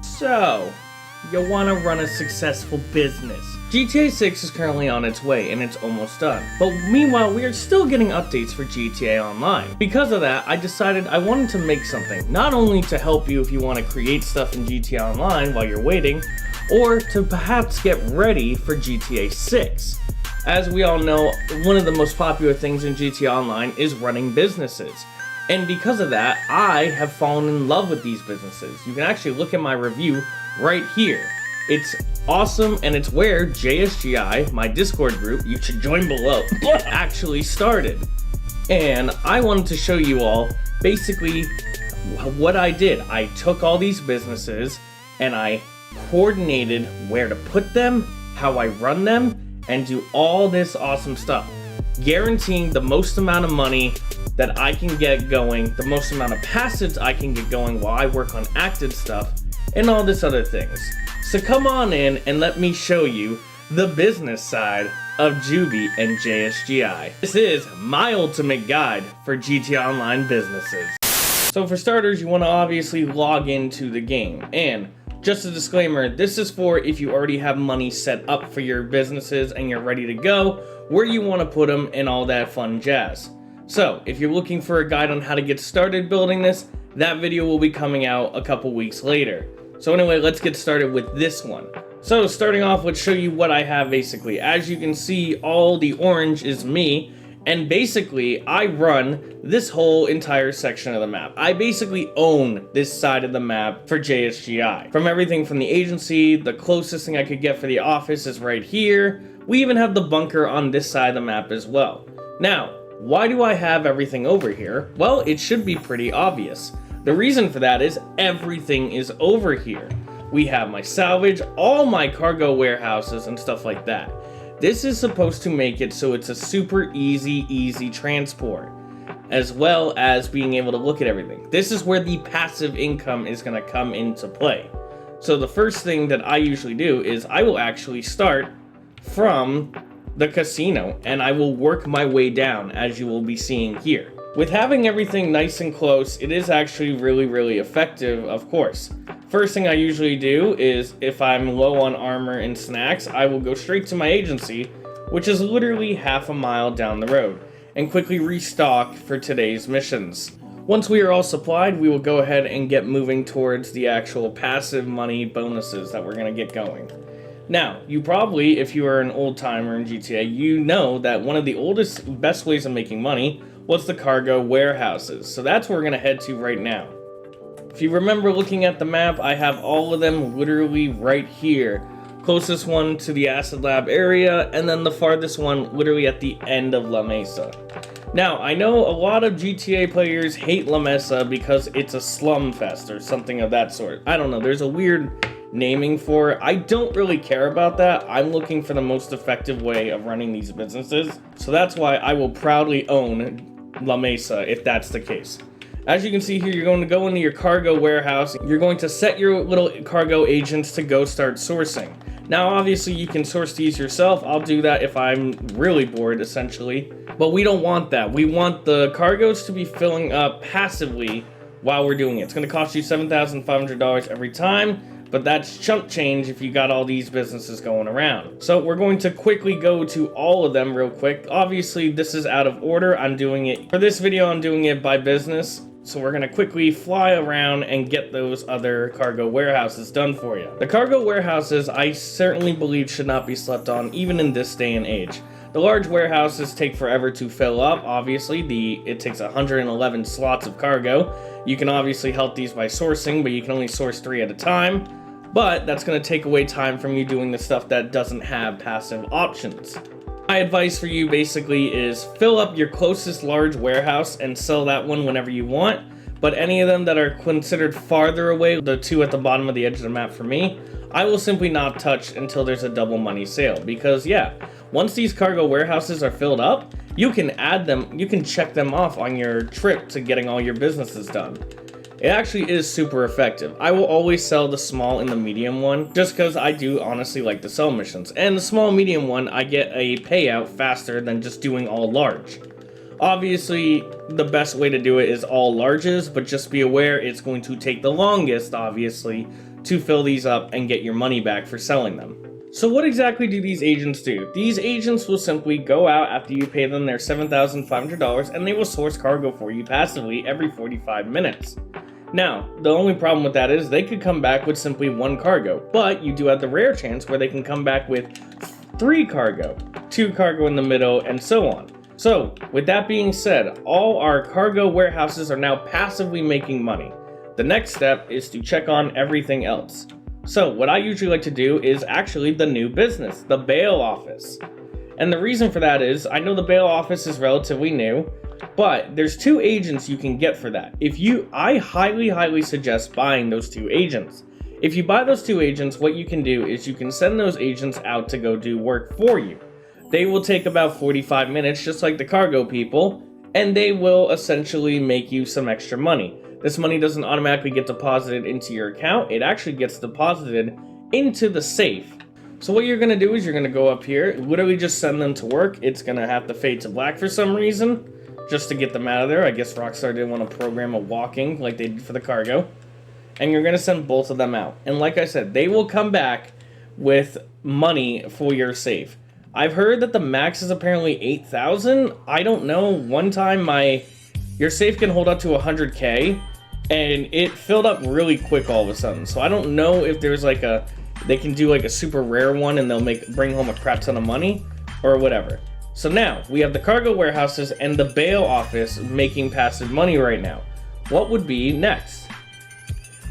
So, you want to run a successful business. GTA 6 is currently on its way and it's almost done. But meanwhile, we are still getting updates for GTA Online. Because of that, I decided I wanted to make something, not only to help you if you want to create stuff in GTA Online while you're waiting, or to perhaps get ready for GTA 6. As we all know, one of the most popular things in GTA Online is running businesses. And because of that, I have fallen in love with these businesses. You can actually look at my review right here. It's awesome, and it's where JSGI, my Discord group, you should join below, actually started. And I wanted to show you all basically what I did. I took all these businesses and I coordinated where to put them, how I run them, and do all this awesome stuff, guaranteeing the most amount of money that I can get going, the most amount of passives I can get going while I work on active stuff, and all this other things. So come on in and let me show you the business side of Juby and JSGI. This is my ultimate guide for GTA Online businesses. So for starters, you want to obviously log into the game. And just a disclaimer, this is for if you already have money set up for your businesses and you're ready to go, where you want to put them and all that fun jazz. So if you're looking for a guide on how to get started building this, that video will be coming out a couple weeks later. So anyway, let's get started with this one. So starting off, let's show you what I have basically. As you can see, all the orange is me, and basically I run this whole entire section of the map. I basically own this side of the map for JSGI. From everything from the agency, the closest thing I could get for the office is right here. We even have the bunker on this side of the map as well. Now, why do I have everything over here? Well, it should be pretty obvious. The reason for that is everything is over here. We have my salvage, all my cargo warehouses and stuff like that. This is supposed to make it so it's a super easy transport, as well as being able to look at everything. This is where the passive income is going to come into play. So the first thing that I usually do is I will actually start from the casino and I will work my way down, as you will be seeing here. With having everything nice and close, it is actually really effective, of course. First thing I usually do is, if I'm low on armor and snacks, I will go straight to my agency, which is literally half a mile down the road, and quickly restock for today's missions. Once we are all supplied, we will go ahead and get moving towards the actual passive money bonuses that we're going to get going. Now, you probably, if you are an old timer in GTA, you know that one of the best ways of making money was the cargo warehouses. So that's where we're going to head to right now. If you remember looking at the map, I have all of them literally right here. Closest one to the Acid Lab area, and then the farthest one literally at the end of La Mesa. Now, I know a lot of GTA players hate La Mesa because it's a slum fest or something of that sort. I don't know, there's a weird naming for it. I don't really care about that. I'm looking for the most effective way of running these businesses. So that's why I will proudly own La Mesa if that's the case. As you can see here, you're going to go into your cargo warehouse. You're going to set your little cargo agents to go start sourcing. Now, obviously, you can source these yourself. I'll do that if I'm really bored, essentially. But we don't want that. We want the cargoes to be filling up passively while we're doing it. It's going to cost you $7,500 every time, but that's chump change if you got all these businesses going around. So we're going to quickly go to all of them real quick. Obviously, this is out of order. I'm doing it for this video. I'm doing it by business. So we're going to quickly fly around and get those other cargo warehouses done for you. The cargo warehouses, I certainly believe, should not be slept on, even in this day and age. The large warehouses take forever to fill up. Obviously, it takes 111 slots of cargo. You can obviously help these by sourcing, but you can only source 3 at a time. But that's going to take away time from you doing the stuff that doesn't have passive options. My advice for you basically is fill up your closest large warehouse and sell that one whenever you want. But any of them that are considered farther away, the 2 at the bottom of the edge of the map for me, I will simply not touch until there's a double money sale. Because yeah, once these cargo warehouses are filled up, you can add them, you can check them off on your trip to getting all your businesses done. It actually is super effective. I will always sell the small and the medium one, just because I do honestly like to sell missions. And the small medium one, I get a payout faster than just doing all large. Obviously, the best way to do it is all larges, but just be aware it's going to take the longest, obviously, to fill these up and get your money back for selling them. So what exactly do these agents do? These agents will simply go out after you pay them their $7,500 and they will source cargo for you passively every 45 minutes. Now, the only problem with that is they could come back with simply 1 cargo, but you do have the rare chance where they can come back with 3 cargo, 2 cargo in the middle, and so on. So, with that being said, all our cargo warehouses are now passively making money. The next step is to check on everything else. So, what I usually like to do is actually the new business, the bail office. And the reason for that is, I know the bail office is relatively new, but there's 2 agents you can get for that. I highly suggest buying those 2 agents. If you buy those 2 agents, what you can do is you can send those agents out to go do work for you. They will take about 45 minutes, just like the cargo people, and they will essentially make you some extra money. This money doesn't automatically get deposited into your account, it actually gets deposited into the safe. So what you're gonna do is you're gonna go up here, literally just send them to work. It's gonna have to fade to black for some reason, just to get them out of there. I guess Rockstar didn't want to program a walking like they did for the cargo. And you're gonna send both of them out. And like I said, they will come back with money for your safe. I've heard that the max is apparently 8,000. I don't know. One time your safe can hold up to 100K, and it filled up really quick all of a sudden. So I don't know if there's like they can do like a super rare one and they'll bring home a crap ton of money or whatever. So now we have the cargo warehouses and the bail office making passive money right now. What would be next?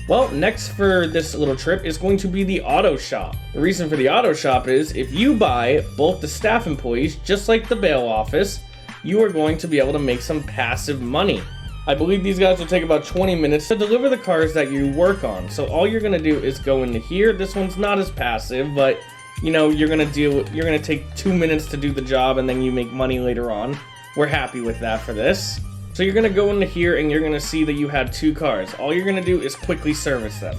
Well, next for this little trip is going to be the auto shop. The reason for the auto shop is if you buy both the staff employees, just like the bail office, you are going to be able to make some passive money. I believe these guys will take about 20 minutes to deliver the cars that you work on. So all you're gonna do is go into here. This one's not as passive, but you know, you're gonna take 2 minutes to do the job and then you make money later on. We're happy with that for this. So you're gonna go into here and you're gonna see that you had 2 cars. All you're gonna do is quickly service them.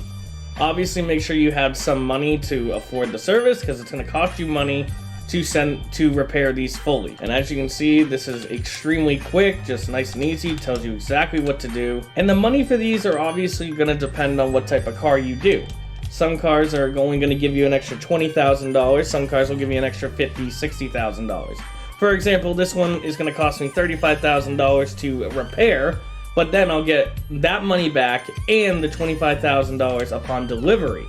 Obviously make sure you have some money to afford the service because it's gonna cost you money to repair these fully. And as you can see, this is extremely quick, just nice and easy, tells you exactly what to do. And the money for these are obviously gonna depend on what type of car you do. Some cars are only gonna give you an extra $20,000, some cars will give you an extra $50,000, $60,000. For example, this one is going to cost me $35,000 to repair, but then I'll get that money back and the $25,000 upon delivery.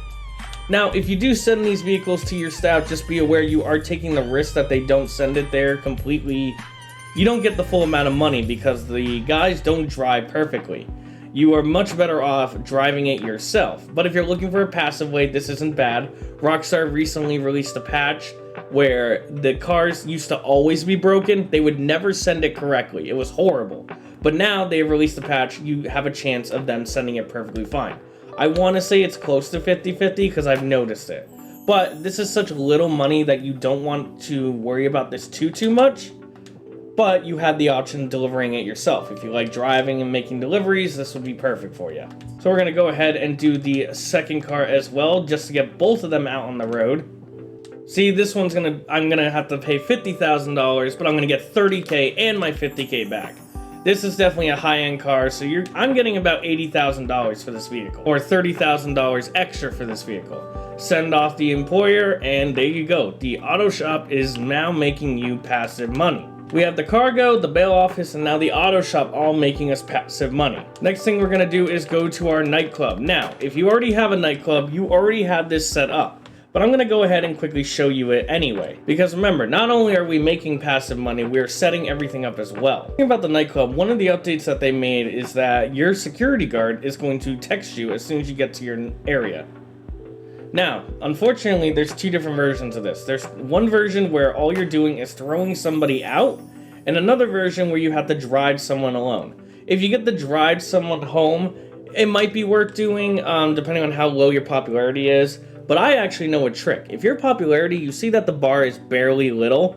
Now, if you do send these vehicles to your staff, just be aware you are taking the risk that they don't send it there completely. You don't get the full amount of money because the guys don't drive perfectly. You are much better off driving it yourself. But if you're looking for a passive way, this isn't bad. Rockstar recently released a patch where the cars used to always be broken. They would never send it correctly. It was horrible. But now they've released a patch, you have a chance of them sending it perfectly fine. I want to say it's close to 50-50 because I've noticed it. But this is such little money that you don't want to worry about this too much. But you have the option of delivering it yourself. If you like driving and making deliveries, this would be perfect for you. So we're going to go ahead and do the second car as well, just to get both of them out on the road. See, this one's I'm gonna have to pay $50,000, but I'm gonna get $30K and my $50K back. This is definitely a high-end car, so I'm getting about $80,000 for this vehicle, or $30,000 extra for this vehicle. Send off the employer, and there you go. The auto shop is now making you passive money. We have the cargo, the bail office, and now the auto shop all making us passive money. Next thing we're gonna do is go to our nightclub. Now, if you already have a nightclub, you already have this set up. But I'm going to go ahead and quickly show you it anyway. Because remember, not only are we making passive money, we're setting everything up as well. Thinking about the nightclub, one of the updates that they made is that your security guard is going to text you as soon as you get to your area. Now, unfortunately, there's 2 different versions of this. There's one version where all you're doing is throwing somebody out, and another version where you have to drive someone alone. If you get to drive someone home, it might be worth doing, depending on how low your popularity is. But I actually know a trick. If your popularity, you see that the bar is barely little,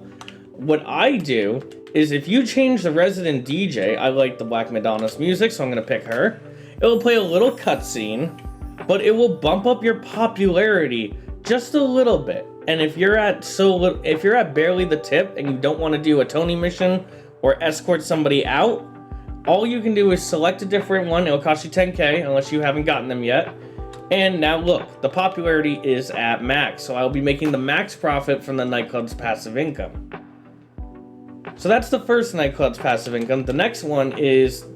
what I do is if you change the resident DJ, I like the Black Madonna's music, so I'm going to pick her. It will play a little cutscene, but it will bump up your popularity just a little bit. And if you're at barely the tip and you don't want to do a Tony mission or escort somebody out, all you can do is select a different one. It'll cost you $10K unless you haven't gotten them yet. And now look, the popularity is at max, so I'll be making the max profit from the Nightclub's passive income. So that's the first Nightclub's passive income. The next one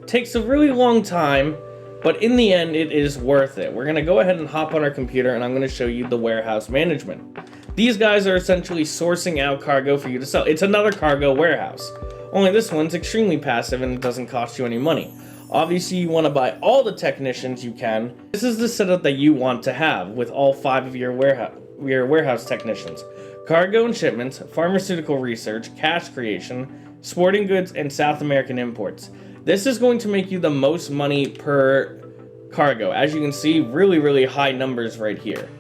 takes a really long time, but in the end, it is worth it. We're gonna go ahead and hop on our computer and I'm gonna show you the warehouse management. These guys are essentially sourcing out cargo for you to sell. It's another cargo warehouse. Only this one's extremely passive and it doesn't cost you any money. Obviously, you want to buy all the technicians you can. This is the setup that you want to have with all 5 of your warehouse technicians. Cargo and shipments, pharmaceutical research, cash creation, sporting goods, and South American imports. This is going to make you the most money per cargo. As you can see, really, really high numbers right here.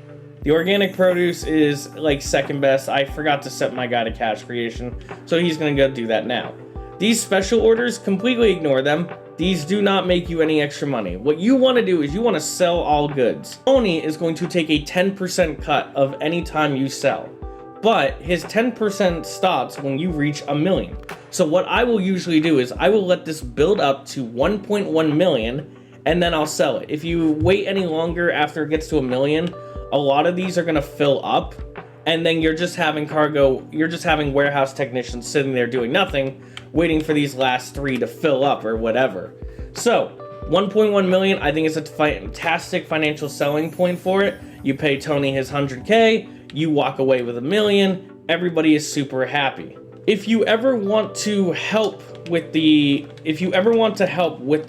The organic produce is like second best. I forgot to set my guy to cash creation, so he's going to go do that now. These special orders, completely ignore them. These do not make you any extra money. What you want to do is you want to sell all goods. Tony is going to take a 10% cut of any time you sell, but his 10% stops when you reach 1 million. So what I will usually do is I will let this build up to 1.1 million and then I'll sell it. If you wait any longer after it gets to 1 million, a lot of these are going to fill up and then you're just having warehouse technicians sitting there doing nothing, waiting for these last 3 to fill up or whatever. So 1.1 million, I think it's a fantastic financial selling point for it. You pay Tony his 100K, you walk away with 1 million, everybody is super happy. If you ever want to help with the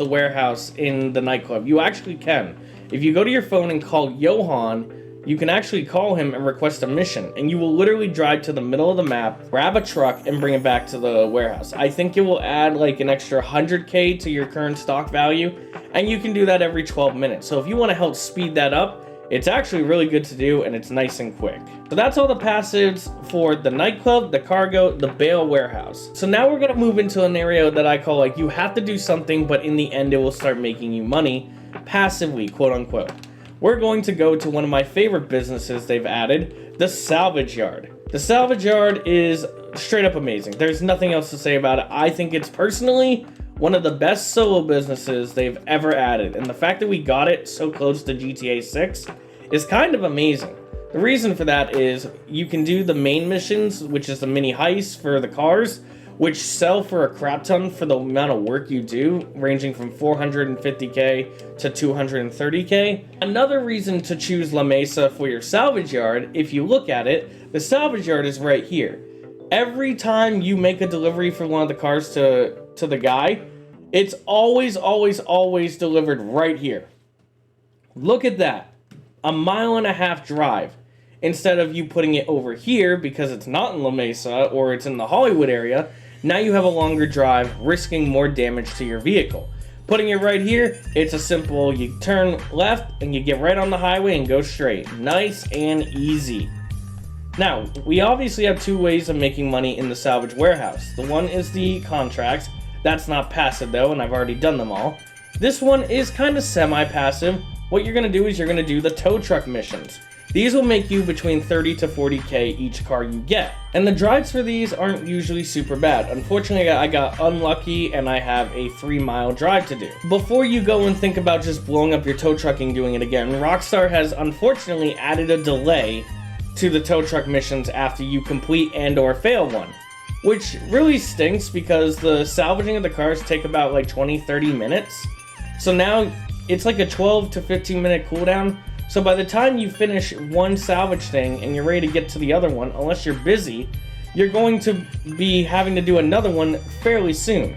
warehouse in the Nightclub, you actually can. If you go to your phone and call Johan, you can actually call him and request a mission, and you will literally drive to the middle of the map, grab a truck, and bring it back to the warehouse. I think it will add like an extra 100K to your current stock value, and you can do that every 12 minutes. So if you want to help speed that up, it's actually really good to do, and it's nice and quick. So that's all the passives for the Nightclub, the cargo, the bale warehouse. So now we're going to move into an area that I call like you have to do something, but in the end it will start making you money passively, quote unquote. We're going to go to one of my favorite businesses they've added, the Salvage Yard. The Salvage Yard is straight up amazing. There's nothing else to say about it. I think it's personally one of the best solo businesses they've ever added. And the fact that we got it so close to GTA 6 is kind of amazing. The reason for that is you can do the main missions, which is the mini heist for the cars, which sell for a crap ton for the amount of work you do, ranging from 450K to 230K. Another reason to choose La Mesa for your salvage yard, if you look at it, the salvage yard is right here. Every time you make a delivery for one of the cars to the guy, it's always delivered right here. Look at that. 1.5 mile drive. Instead of you putting it over here because it's not in La Mesa or it's in the Hollywood area, now you have a longer drive, risking more damage to your vehicle. Putting it right here, it's a simple, you turn left and you get right on the highway and go straight. Nice and easy. Now, we obviously have 2 ways of making money in the salvage warehouse. The one is the contracts. That's not passive though, and I've already done them all. This one is kind of semi-passive. What you're going to do is you're going to do the tow truck missions. These will make you between 30 to 40K each car you get. And the drives for these aren't usually super bad. Unfortunately, I got unlucky and I have a 3-mile drive to do. Before you go and think about just blowing up your tow trucking doing it again, Rockstar has unfortunately added a delay to the tow truck missions after you complete and or fail one. Which really stinks because the salvaging of the cars take about like 20-30 minutes. So now it's like a 12 to 15 minute cooldown. So by the time you finish one salvage thing and you're ready to get to the other one, unless you're busy, you're going to be having to do another one fairly soon.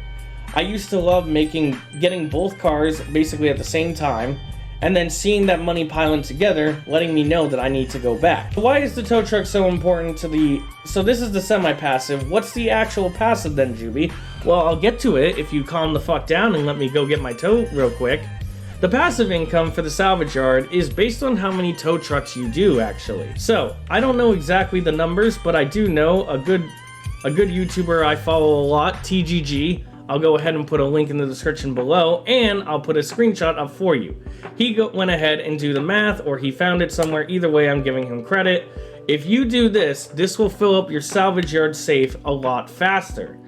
I used to love getting both cars basically at the same time, and then seeing that money piling together, letting me know that I need to go back. Why is the tow truck so important to the... So this is the semi-passive. What's the actual passive then, Juby? Well, I'll get to it if you calm the fuck down and let me go get my tow real quick. The passive income for the salvage yard is based on how many tow trucks you do, actually. So, I don't know exactly the numbers, but I do know a good YouTuber I follow a lot, TGG. I'll go ahead and put a link in the description below, and I'll put a screenshot up for you. He went ahead and do the math, or he found it somewhere. Either way, I'm giving him credit. If you do this, this will fill up your salvage yard safe a lot faster.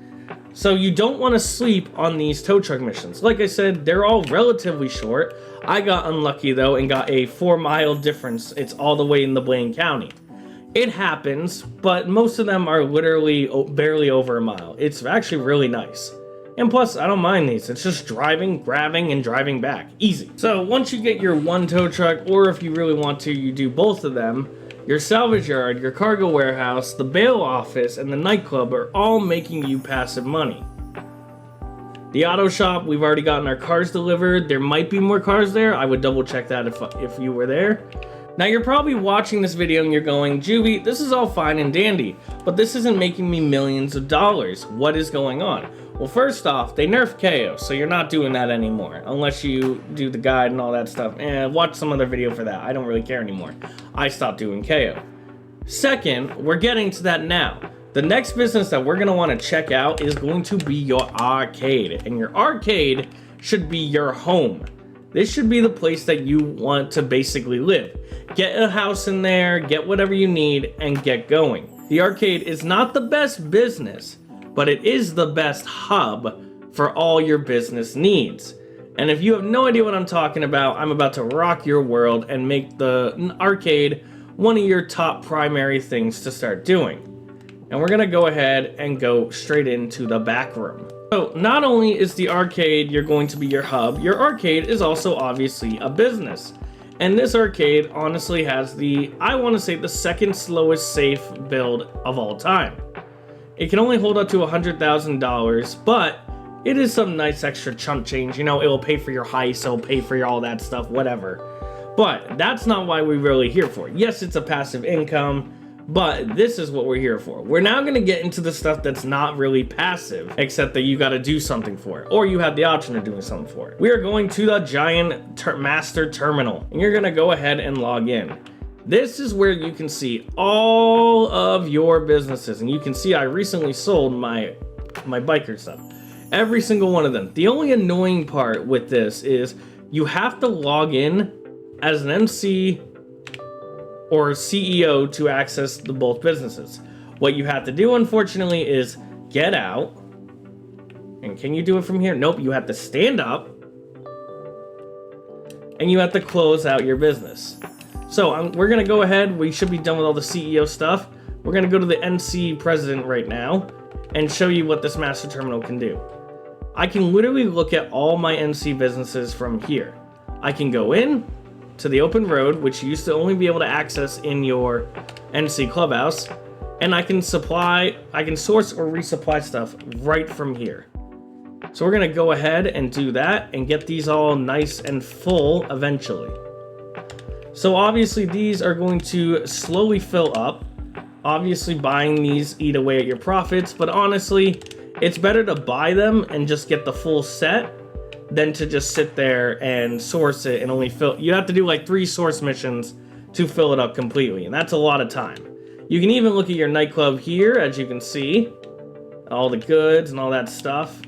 So you don't want to sleep on these tow truck missions. Like I said, they're all relatively short. I got unlucky though and got a 4-mile difference. It's all the way in the Blaine County. It happens, but most of them are literally barely over a mile. It's actually really nice. And plus, I don't mind these. It's just driving, grabbing, and driving back. Easy. So once you get your one tow truck, or if you really want to, you do both of them, your salvage yard, your cargo warehouse, the bail office, and the nightclub are all making you passive money. The auto shop, we've already gotten our cars delivered. There might be more cars there. I would double check that if you were there. Now you're probably watching this video and you're going, Juvie, this is all fine and dandy, but this isn't making me millions of dollars. What is going on? Well, first off, they nerfed KO, so you're not doing that anymore, unless you do the guide and all that stuff. Watch some other video for that. I don't really care anymore. I stopped doing KO. Second, we're getting to that now. The next business that we're going to want to check out is going to be your arcade, and your arcade should be your home. This should be the place that you want to basically live. Get a house in there, get whatever you need, and get going. The arcade is not the best business, but it is the best hub for all your business needs. And if you have no idea what I'm talking about, I'm about to rock your world and make the arcade one of your top primary things to start doing. And we're gonna go ahead and go straight into the back room. So not only is the arcade going to be your hub, your arcade is also obviously a business. And this arcade honestly has I want to say the second slowest safe build of all time. It can only hold up to $100,000, but it is some nice extra chump change. You know, it will pay for your heist, it'll pay for all that stuff, whatever. But that's not why we're really here for. Yes, it's a passive income, but this is what we're here for. We're now going to get into the stuff that's not really passive, except that you got to do something for it, or you have the option of doing something for it. We are going to the giant master terminal, and you're going to go ahead and log in. This is where you can see all of your businesses, and you can see I recently sold my biker stuff. Every single one of them. The only annoying part with this is you have to log in as an MC or CEO to access both businesses. What you have to do, unfortunately, is get out. And can you do it from here? Nope, you have to stand up. And you have to close out your business. So we're gonna go ahead, we should be done with all the CEO stuff. We're gonna go to the NC president right now and show you what this master terminal can do. I can literally look at all my NC businesses from here. I can go in to the open road, which you used to only be able to access in your NC Clubhouse, and I can source or resupply stuff right from here. So we're gonna go ahead and do that and get these all nice and full eventually. So obviously these are going to slowly fill up. Obviously buying these eat away at your profits, but honestly, it's better to buy them and just get the full set than to just sit there and source it and only fill. You have to do like 3 source missions to fill it up completely, and that's a lot of time. You can even look at your nightclub here, as you can see, all the goods and all that stuff.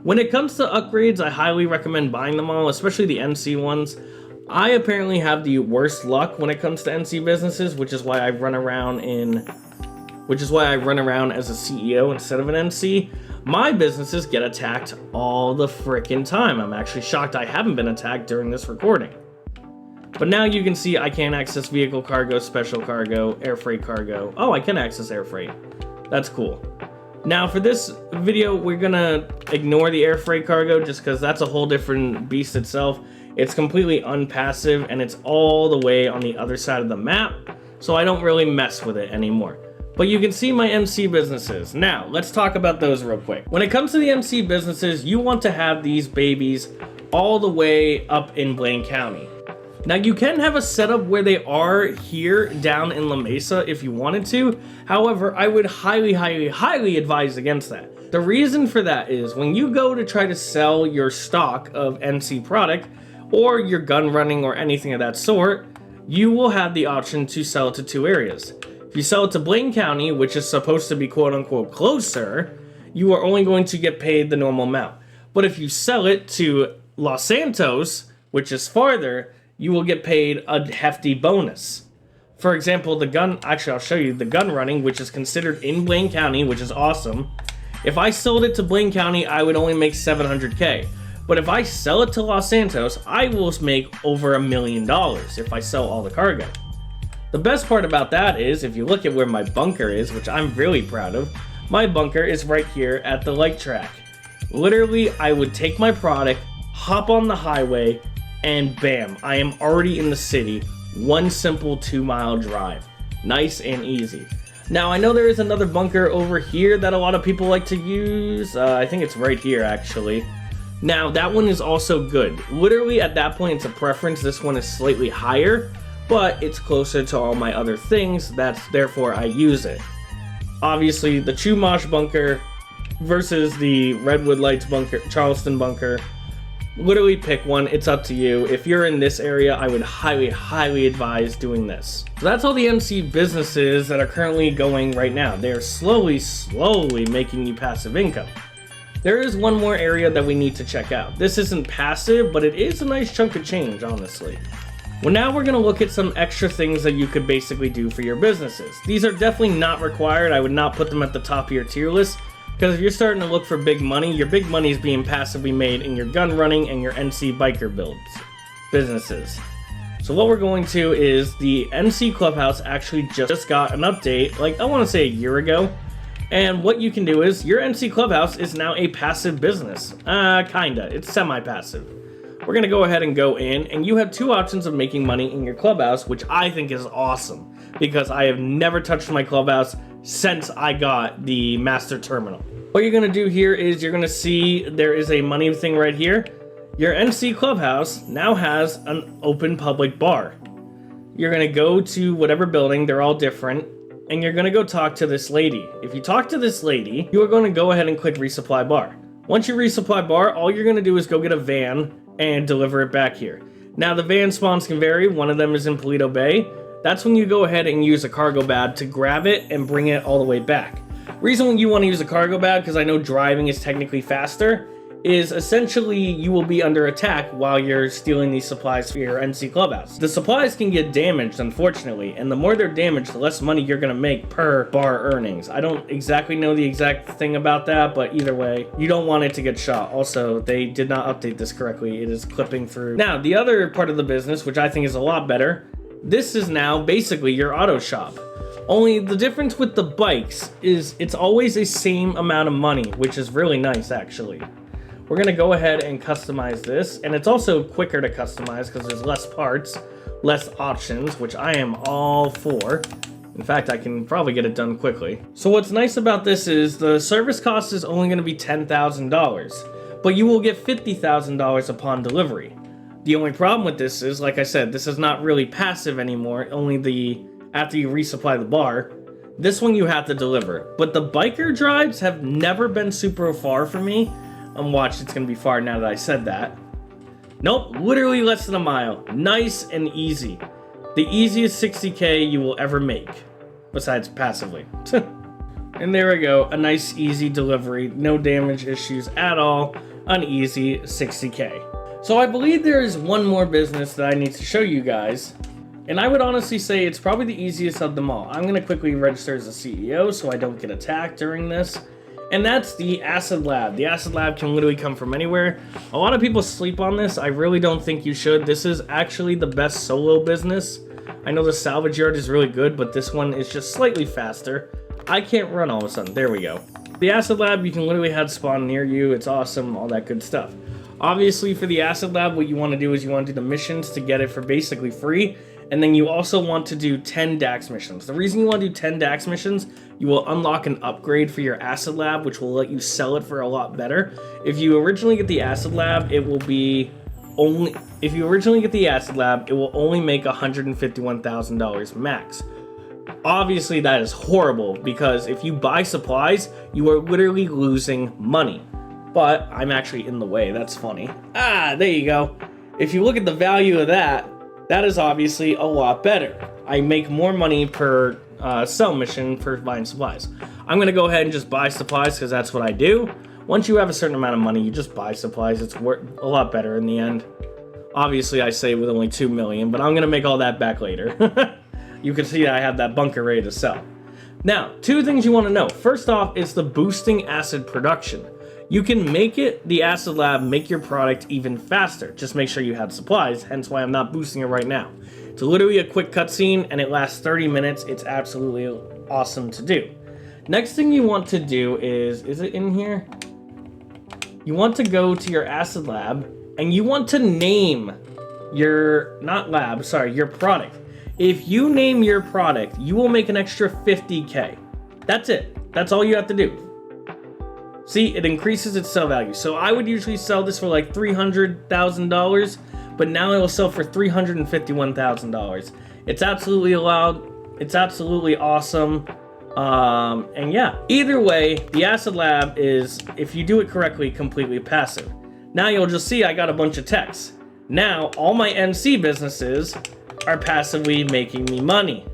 When it comes to upgrades, I highly recommend buying them all, especially the NC ones. I apparently have the worst luck when it comes to NC businesses, which is why I run around as a CEO instead of an NC. My businesses get attacked all the frickin' time. I'm actually shocked I haven't been attacked during this recording. But now you can see I can't access vehicle cargo, special cargo, air freight cargo. Oh, I can access air freight. That's cool. Now for this video, we're gonna ignore the air freight cargo just because that's a whole different beast itself. It's completely unpassive and it's all the way on the other side of the map, so I don't really mess with it anymore. But you can see my MC businesses. Now, let's talk about those real quick. When it comes to the MC businesses, you want to have these babies all the way up in Blaine County. Now, you can have a setup where they are here down in La Mesa if you wanted to. However, I would highly, highly, highly advise against that. The reason for that is when you go to try to sell your stock of NC product or your gun running or anything of that sort, you will have the option to sell it to 2 areas. If you sell it to Blaine County, which is supposed to be quote-unquote closer, you are only going to get paid the normal amount. But if you sell it to Los Santos, which is farther, you will get paid a hefty bonus. For example, I'll show you the gun running, which is considered in Blaine County, which is awesome. If I sold it to Blaine County, I would only make 700K. But if I sell it to Los Santos, I will make over $1 million if I sell all the cargo. The best part about that is, if you look at where my bunker is, which I'm really proud of, my bunker is right here at the light track. Literally, I would take my product, hop on the highway, and bam, I am already in the city. One simple 2-mile drive. Nice and easy. Now, I know there is another bunker over here that a lot of people like to use. I think it's right here, actually. Now, that one is also good. Literally, at that point, it's a preference. This one is slightly higher, but it's closer to all my other things. Therefore, I use it. Obviously, the Chumash bunker versus the Redwood Lights bunker, Charleston bunker. Literally pick one, it's up to you. If you're in this area, I would highly advise doing this. So that's all the NC businesses that are currently going right now. They're slowly making you passive income. There is one more area that we need to check out. This isn't passive, but it is a nice chunk of change, honestly. Well, now we're going to look at some extra things that you could basically do for your businesses. These are definitely not required. I would not put them at the top of your tier list, because if you're starting to look for big money, your big money is being passively made in your gun running and your NC biker businesses. So what we're going to is the NC Clubhouse actually just got an update, like I want to say a year ago. And what you can do is, your NC Clubhouse is now a passive business. Kinda. It's semi-passive. We're going to go ahead and go in, and you have two options of making money in your Clubhouse, which I think is awesome, because I have never touched my Clubhouse since I got the Master Terminal. What you're going to do here is you're going to see there is a money thing right here. Your NC Clubhouse now has an open public bar. You're going to go to whatever building, they're all different, and you're going to go talk to this lady. If you talk to this lady, you are going to go ahead and click resupply bar. Once you resupply bar, all you're going to do is go get a van and deliver it back here. Now, the van spawns can vary. One of them is in Paleto Bay. That's when you go ahead and use a cargo bag to grab it and bring it all the way back. Reason you want to use a cargo bag, because I know driving is technically faster, is essentially you will be under attack while you're stealing these supplies for your NC Clubhouse. The supplies can get damaged, unfortunately, and the more they're damaged, the less money you're going to make per bar earnings. I don't exactly know the exact thing about that, but either way, you don't want it to get shot. Also, they did not update this correctly. It is clipping through. Now, the other part of the business, which I think is a lot better, this is now basically your auto shop. Only the difference with the bikes is it's always the same amount of money, which is really nice, actually. We're going to go ahead and customize this, and it's also quicker to customize because there's less parts, less options, which I am all for. In fact, I can probably get it done quickly. So what's nice about this is the service cost is only going to be $10,000, but you will get $50,000 upon delivery. The only problem with this is, like I said, this is not really passive anymore, only after you resupply the bar. This one you have to deliver. But the biker drives have never been super far for me. Watch, it's going to be far now that I said that. Nope, literally less than a mile. Nice and easy. The easiest 60K you will ever make, besides passively. And there we go, a nice easy delivery, no damage issues at all, an easy 60K. So I believe there is one more business that I need to show you guys, and I would honestly say it's probably the easiest of them all. I'm going to quickly register as a CEO so I don't get attacked during this. And that's the Acid Lab. The Acid Lab can literally come from anywhere. A lot of people sleep on this. I really don't think you should. This is actually the best solo business. I know the Salvage Yard is really good, but this one is just slightly faster. I can't run all of a sudden. There we go. The Acid Lab, you can literally have spawn near you. It's awesome, all that good stuff. Obviously, for the Acid Lab, what you want to do is you want to do the missions to get it for basically free. And then you also want to do 10 DAX missions. The reason you want to do 10 DAX missions, you will unlock an upgrade for your Acid Lab, which will let you sell it for a lot better. If you originally get the Acid Lab, it will be only... If you originally get the Acid Lab, it will only make $151,000 max. Obviously, that is horrible, because if you buy supplies, you are literally losing money. But I'm actually in the way. That's funny. Ah, there you go. If you look at the value of that, that is obviously a lot better. I make more money per sell mission for buying supplies. I'm going to go ahead and just buy supplies because that's what I do. Once you have a certain amount of money, you just buy supplies. It's worth a lot better in the end. Obviously, I say with only 2 million, but I'm going to make all that back later. You can see I have that bunker ready to sell. Now, two things you want to know. First off is the boosting acid production. You can make the acid lab, make your product even faster. Just make sure you have supplies, hence why I'm not boosting it right now. It's literally a quick cutscene and it lasts 30 minutes. It's absolutely awesome to do. Next thing you want to do is it in here? You want to go to your acid lab and you want to name your product. If you name your product, you will make an extra 50K. That's it. That's all you have to do. See, it increases its sell value. So I would usually sell this for like $300,000, but now it will sell for $351,000. It's absolutely allowed. It's absolutely awesome. And yeah, either way, the acid lab is, if you do it correctly, completely passive. Now you'll just see I got a bunch of texts. Now all my NC businesses are passively making me money.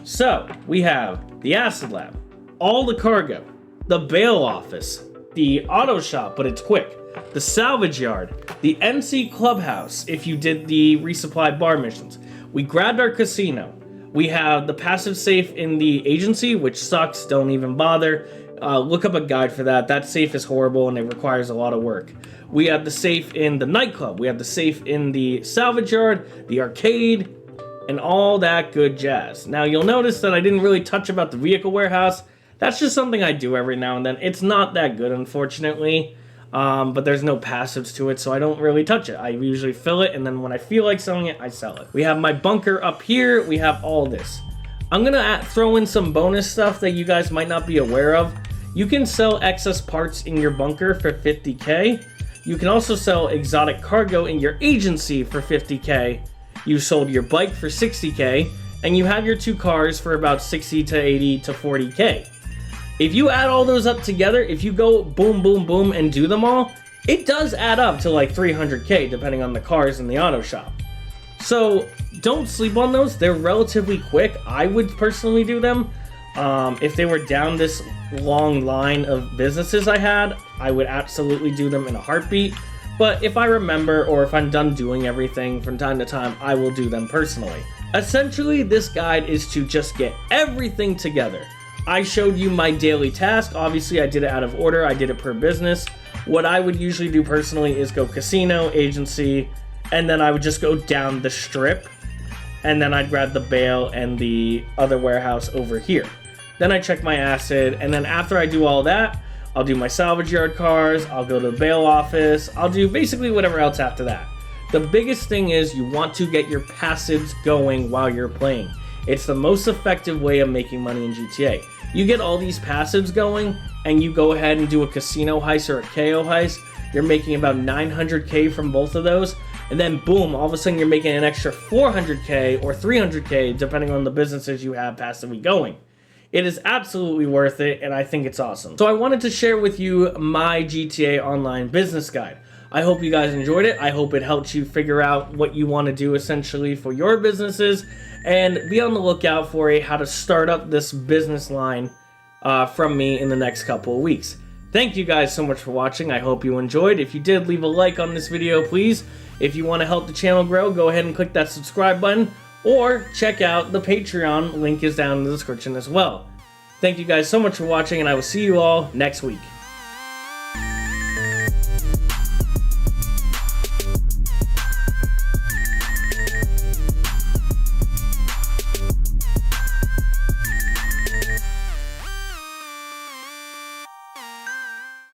So we have the acid lab, all the cargo, the bail office, the auto shop, but it's quick, the salvage yard, the NC Clubhouse if you did the resupply bar missions. We grabbed our casino. We have the passive safe in the agency, which sucks, don't even bother. Look up a guide for that. That safe is horrible and it requires a lot of work. We have the safe in the nightclub. We have the safe in the salvage yard, the arcade, and all that good jazz. Now you'll notice that I didn't really touch about the vehicle warehouse. That's just something I do every now and then. It's not that good, unfortunately, but there's no passives to it, so I don't really touch it. I usually fill it, and then when I feel like selling it, I sell it. We have my bunker up here. We have all this. I'm gonna throw in some bonus stuff that you guys might not be aware of. You can sell excess parts in your bunker for 50K. You can also sell exotic cargo in your agency for 50K. You sold your bike for 60K, and you have your 2 cars for about 60 to 80 to 40K. If you add all those up together, if you go boom, boom, boom, and do them all, it does add up to like 300K, depending on the cars in the auto shop. So don't sleep on those. They're relatively quick. I would personally do them. If they were down this long line of businesses I had, I would absolutely do them in a heartbeat. But if I remember, or if I'm done doing everything from time to time, I will do them personally. Essentially, this guide is to just get everything together. I showed you my daily task. Obviously, I did it out of order. I did it per business. What I would usually do personally is go casino, agency, and then I would just go down the strip, and then I'd grab the bail and the other warehouse over here. Then I check my acid, and then after I do all that, I'll do my salvage yard cars, I'll go to the bail office, I'll do basically whatever else after that. The biggest thing is you want to get your passives going while you're playing. It's the most effective way of making money in GTA. You get all these passives going, and you go ahead and do a casino heist or a KO heist, you're making about 900K from both of those, and then boom, all of a sudden you're making an extra 400K or 300K, depending on the businesses you have passively going. It is absolutely worth it, and I think it's awesome. So I wanted to share with you my GTA Online business guide. I hope you guys enjoyed it. I hope it helped you figure out what you want to do essentially for your businesses, and be on the lookout for how to start up this business line from me in the next couple of weeks. Thank you guys so much for watching. I hope you enjoyed. If you did, leave a like on this video, please. If you want to help the channel grow, go ahead and click that subscribe button, or check out the Patreon. Link is down in the description as well. Thank you guys so much for watching, and I will see you all next week.